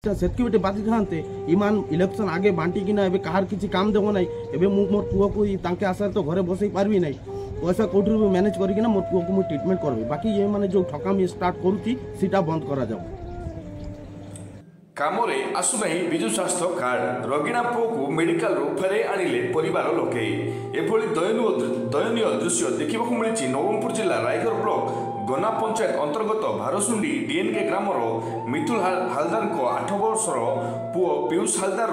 सेतकी बेटे बाधी थांते इमान इलेक्शन आगे बांटी कि ना एबे कहार किछि काम देबो नै एबे मु मोर पुओ को तांके आसार तो घरे बसई पारबी नै पैसा कोठरू मैनेज करी कि ना मोर पुओ को मु ट्रीटमेंट करबी बाकी ये माने जो ठकामी स्टार्ट करूची सीटा बंद करा जाओ। कामरे आसुनाही विजु स्वास्थ्य कार्ड रगीणा पुओ को मेडिकल रो फेरे आनिले परिवार लोके एभली दयनीय दृश्य देखिबाकू मिलिछि नवरंगपुर जिला रायगढ़ ब्लॉक गना पंचायत अंतर्गत भारसुंडी डीएनके ग्रामर मिथुल हालदार को 8 वर्षर पुओ पीयूष हालदार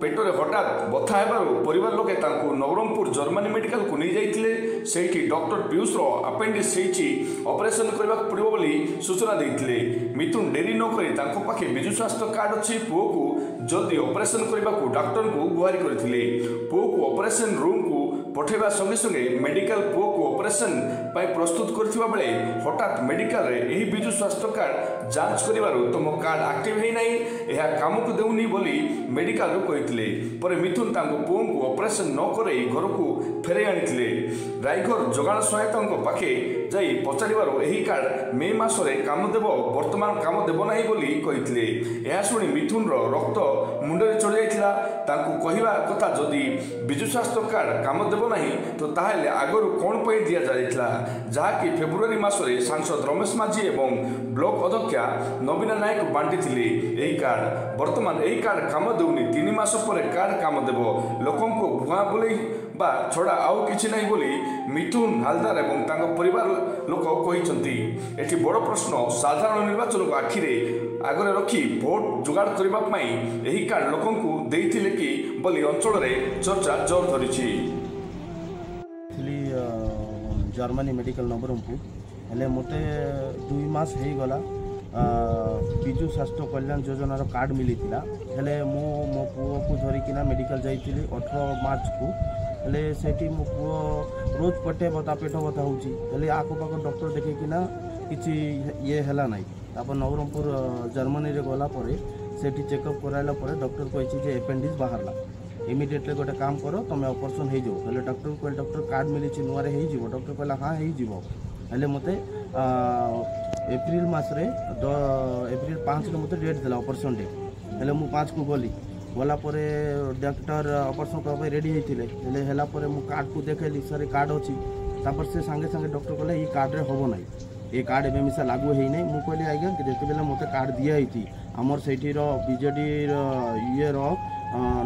पेटरे हठात बथा हेबारु परिवार लोके तांकु नवरंगपुर जर्मनी मेडिकल को नहीं जाइथिले सेठी डॉक्टर पीयूष रो अपेंडिक्स हेछि ऑपरेशन करबा पड़िबो बोली सूचना दैथिले। मिथुन डेरी न करी तांको पाखे विजु स्वास्थ्य कार्ड अछि पुओ को जल्दी ऑपरेशन करबा को डॉक्टर को गुहारी करथिले। पुओ को ऑपरेशन रूम को पठेबा संगे संगे मेडिकल पुओ को ऑपरेशन पाई प्रस्तुत करथिबा बेले हठात मेडिकल रे एही विजु स्वास्थ्य कार्ड जांच करिबारु तुम कार्ड एक्टिव हेइ नाही एहा काम को देउनी बोली मेडिकल रो कहिथिले। पर मिथुन तांको पुओ को ऑपरेशन न करे घर को फेरे आनिथिले। रायगढ़ जोगाण सहायता पाखे जाई पचारिबारु एही कार्ड मे मास रे काम देबो वर्तमान काम देबो नाही बोली कहिथिले। एहा सुनी मिथुन रो रक्त मुंडरे चढ़ी जाइथिला तांको कहिबा कथा जदी विजु स्वास्थ्य कार्ड काम देबो नाही तो ताहेले आगरु कोन पई दिया जाइथिला जहा कि फेब्रुआरी मास रे सांसद रमेश माझी एवं ब्लॉक अध्यक्षा नवीना नायक बांटी थिले एही कार्ड। वर्तमान एही कार्ड काम देउनी 3 मास परे कार्ड काम देबो लोकन को भुआ बोली बा छोड़ा आउ किछि नाही बोली मिथुन हालदार एवं तांको परिवार लोक कहिसंती। एठी बड़ प्रश्न साधारण निर्वाचन को आखिरे आगरे रखी भोट जुगाड़ करबा पई एही कार्ड लोकन को देइथिले कि बोली अंचल रे चर्चा जोर धरिछि। जर्मनी मेडिकल नवरंगपुर हेले मते 2 मास हे गला विजु स्वास्थ्य कल्याण योजनार कार्ड मिली थिला हेले मो पुओ को धरिकिना मेडिकल जाइथिली 18 मार्च को हेले सेठी मो पुओ रोज पटे बता पेट बता होची हेले आको पाको डॉक्टर देखिकिना किछि ये हला नाही तापर नवरंगपुर जर्मनी रे गला परे सेठी चेकअप कराइला परे डॉक्टर कहिछि जे अपेंडिक्स बाहरला इमिडिएटली गोटे काम करो तुम ऑपरेशन हो जाओ हेले डॉक्टर को डॉक्टर कार्ड मिली नुआरे हो जाओ डॉक्टर कहला हाँ हो हेले मते एप्रिल मास रे एप्रिल 5 रे मते डेट देला ऑपरेशन डेट हेले मु 5 को गला परे डॉक्टर ऑपरेशन करबा रेडी हेतिले हेले हेला परे मु कार्ड को देखैली सर कार्ड अछि तापर से संगे संगे डॉक्टर कहले ई कार्ड रे होबो नै ए कार्ड एबे मिसा लागू हेइ नै मु कहली आज्ञा जेते बेले मते कार्ड दिया हेति हमर सेठी रो बीजेडी रो ये रो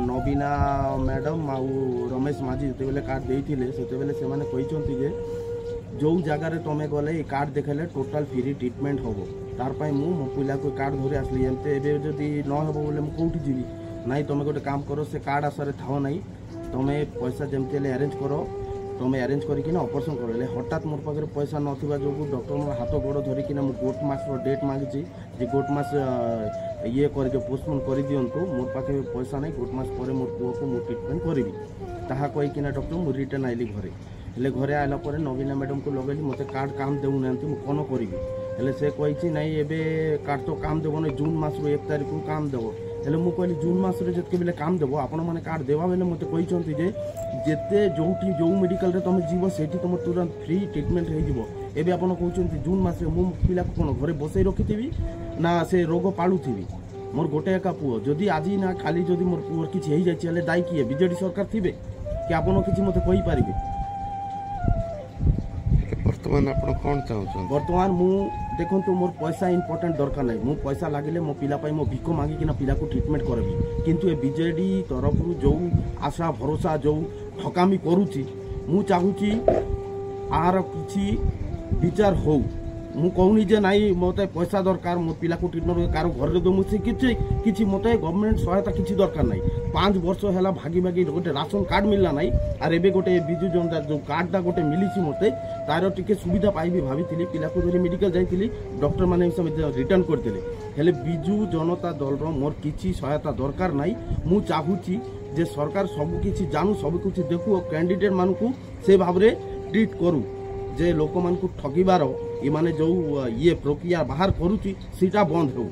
नवीना मैडम आउ रमेश माझी जो कार्ड देते से जो जगार तुम गले कार्ड देखेले टोटाल फ्री ट्रीटमेंट हम तार मो पिला को कार्ड धरी आसली एमते जदि न हे बोले मुझे जी ना तुम गोटे काम करो से कार्ड आसारे था ना तुम पैसा जमती अरेंज करो तुम अरेंज करके ऑपरेशन कर हठात मोर पाखे पैसा ना जो डॉक्टर मोर हाथ गोड़ धरिकी गोट मास डेट मांगी गोट मास ये करके पोस्टपोन कर दिंतु मोर पाखे पैसा नहीं गोट मास पर मोर पुओ को मुझे ट्रीटमेंट करी ताहा कहीकिना डॉक्टर मुझे रिटर्न आइली घरे हेले घरे आला पर नवीना मैडम को लगेली मते कार्ड काम देउना कौन करी हेले से कही नाई एबे कार्ड तो काम देव ना जून मास 1 तारिख को काम देव हेले मु कहली जून मास रे जतके बेले काम देव आपण माने कार्ड देवा बेले मते कहिसंती जे जेते जोठी जो मेडिकल रे तुम जीव सेठी तुम तुरंत फ्री ट्रीटमेंट हो जीवो एबे आपण कहउचंती जून मास रे मु पिला को कोन घरे बसई रखिथिबी ना से रोग पालुथिबी मोर गोटे एका पुओ जदि आज ना खाली जदि मोर पुओर किछि हेइ जाछि हेले दाई किए बीजेडी सरकार थिबे कि आपण किछि मते कहि पारिबे। वर्तमान आपण कोन चाहउछन वर्तमान मु देखंतु मोर पैसा इंपोर्टेंट दरकार नै मु पैसा लागिले मो पिला पई मो भिको मांगी किना पिला को ट्रीटमेंट करबी किंतु ए बीजेडी तरफ जो आशा भरोसा जो ठकामी करूची मु चाहूची आर किछि विचार हो मु कहूनी जे नाई मते पैसा दरकार मो पिला को ट्रीटमेंट कार घर रे दो मुसी किछि मते गवर्नमेंट सहायता किछि दरकार नाही 5 वर्ष हैला भागी भागी गोटे राशन कार्ड मिलला नाही आर एबे गोटे बिजु जनता जो कार्ड दा गोटे मिलिछि मते तार टिके सुविधा पाइबी भाबिथिली पिला को धरि मेडिकल जाइथिली डॉक्टर माने रिटर्न करथिले हेले बिजु जनता दल रो मोर किछि सहायता दरकार नाही मु चाहूची जे सरकार सब किछि जानू सब किछि देखु और कैंडिडेट मानकू से भाबरे ट्रीट करू जे लोक मान को ठगिबार ये माने जो ये प्रक्रिया बाहर करूची सीटा बंद हो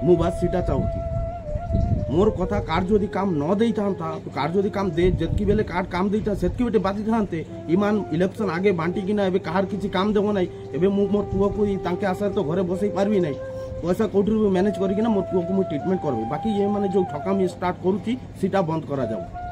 मु बात सीटा चाहूची मोर कथा कार्ड जदि काम न देई थांता तो कार्ड जदि काम दे जतकी बेले कार्ड काम देता सेतकी बेटे बाधी थांते इमान इलेक्शन आगे बांटी कि ना एबे कहार किछि काम देबो नै एबे मु मोर पुओ को तांके आसार तो घरे बसई पारबी नै पैसा कौटी मैनेज करके मोर पुओ को मुझे ट्रिटमेंट करबी बाकी ये माने जो ठकामी स्टार्ट करूची सीटा बंद करा जाऊ।